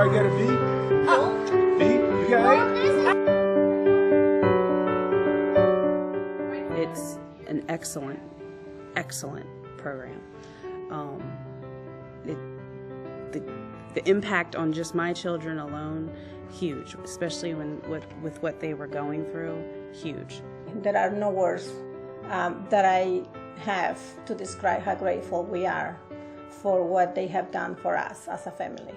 Everybody got a V? V? You got A? It's an excellent program. The impact on just my children alone, huge, especially with what they were going through, huge. There are no words that I have to describe how grateful we are for what they have done for us as a family.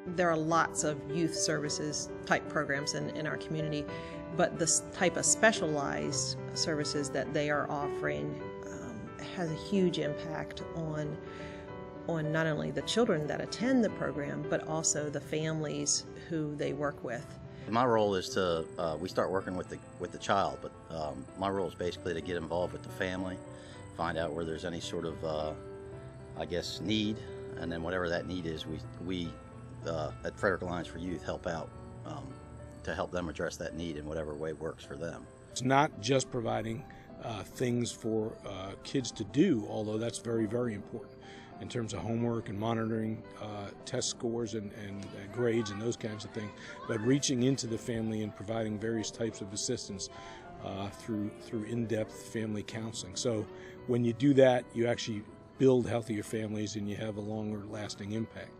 There are lots of youth services type programs in our community, but this type of specialized services that they are offering has a huge impact on not only the children that attend the program, but also the families who they work with. My role is to, we start working with the child, but my role is basically to get involved with the family, find out where there's any sort of, I guess, need, and then whatever that need is, we at Frederick Alliance for Youth help out to help them address that need in whatever way works for them. It's not just providing things for kids to do, although that's very, very important in terms of homework and monitoring test scores and grades and those kinds of things, but reaching into the family and providing various types of assistance through in-depth family counseling. So when you do that, you actually build healthier families and you have a longer lasting impact.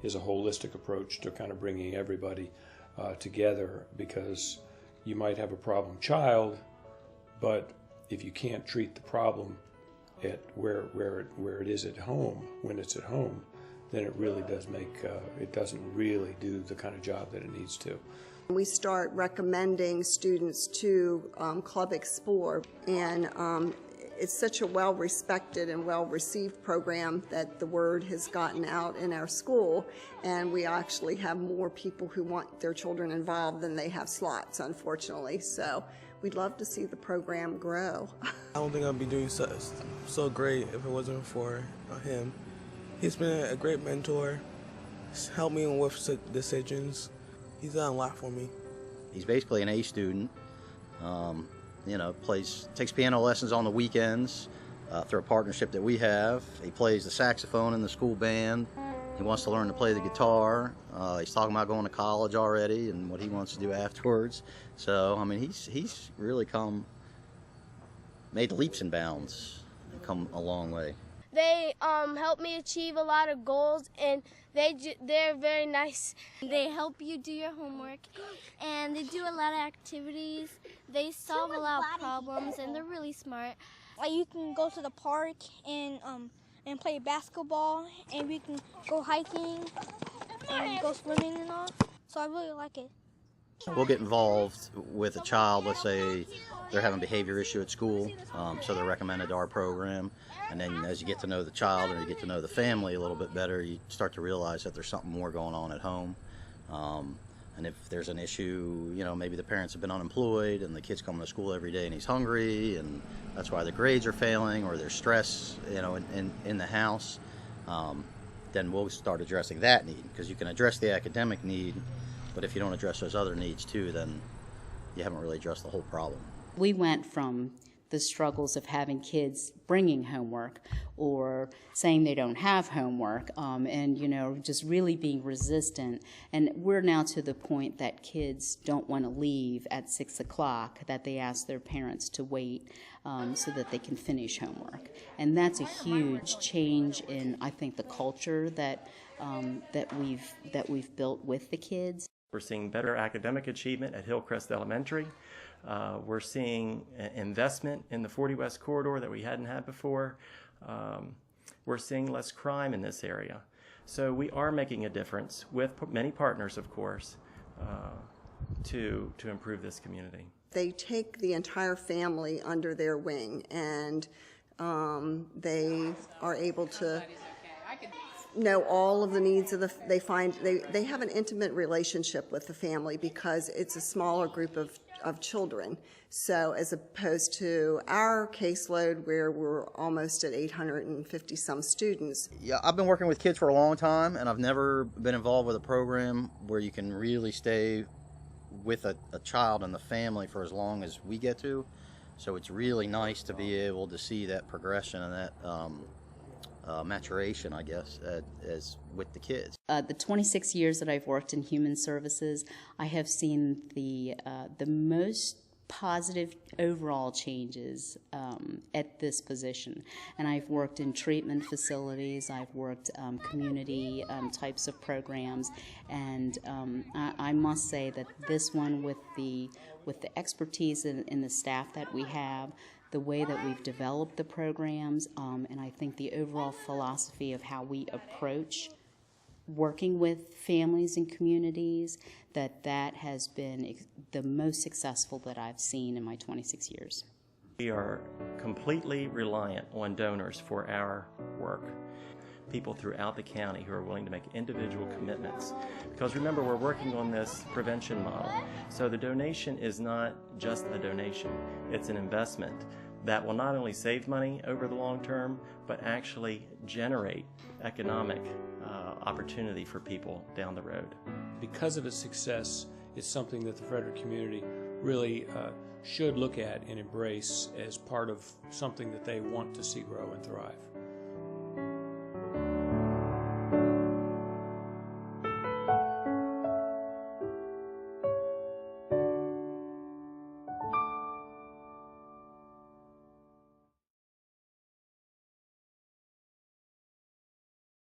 Is a holistic approach to kind of bringing everybody together, because you might have a problem child, but if you can't treat the problem at where it is at home, when it's at home, then it really does make, it doesn't really do the kind of job that it needs to. We start recommending students to Club Explore, and it's such a well-respected and well-received program that the word has gotten out in our school, and we actually have more people who want their children involved than they have slots, unfortunately. So we'd love to see the program grow. I don't think I'd be doing so great if it wasn't for him. He's been a great mentor. He's helped me with decisions. He's done a lot for me. He's basically an A student. You know, takes piano lessons on the weekends through a partnership that we have. He plays the saxophone in the school band. He wants to learn to play the guitar. He's talking about going to college already and what he wants to do afterwards. So, I mean, he's really made leaps and bounds and come a long way. They help me achieve a lot of goals, and they're very nice. They help you do your homework, and they do a lot of activities. They solve a lot of problems, and they're really smart. Like, you can go to the park and play basketball, and we can go hiking and go swimming and all. So I really like it. We'll get involved with a child. Let's say they're having a behavior issue at school, so they're recommended to our program. And then as you get to know the child or you get to know the family a little bit better, you start to realize that there's something more going on at home. And if there's an issue, you know, maybe the parents have been unemployed and the kid's coming to school every day and he's hungry and that's why the grades are failing, or there's stress, you know, in the house, then we'll start addressing that need, because you can address the academic need, but if you don't address those other needs too, then you haven't really addressed the whole problem. We went from the struggles of having kids bringing homework or saying they don't have homework, and, you know, just really being resistant. And we're now to the point that kids don't want to leave at 6 o'clock, that they ask their parents to wait so that they can finish homework. And that's a huge change in, I think, the culture that we've built with the kids. We're seeing better academic achievement at Hillcrest Elementary. We're seeing investment in the 40 West corridor that we hadn't had before. We're seeing less crime in this area. So we are making a difference with many partners, of course, to improve this community. They take the entire family under their wing, and they are able to know all of the needs of they have an intimate relationship with the family because it's a smaller group of children. So as opposed to our caseload where we're almost at 850 some students. Yeah, I've been working with kids for a long time, and I've never been involved with a program where you can really stay with a child and the family for as long as we get to. So it's really nice to be able to see that progression and that maturation, I guess, as with the kids. The 26 years that I've worked in human services, I have seen the most positive overall changes at this position. And I've worked in treatment facilities, I've worked community types of programs, and I must say that this one, with the expertise in the staff that we have, the way that we've developed the programs, and I think the overall philosophy of how we approach working with families and communities, that has been the most successful that I've seen in my 26 years. We are completely reliant on donors for our work. People throughout the county who are willing to make individual commitments. Because remember, we're working on this prevention model. So the donation is not just a donation, it's an investment that will not only save money over the long term, but actually generate economic opportunity for people down the road. Because of its success, it's something that the Frederick community really should look at and embrace as part of something that they want to see grow and thrive.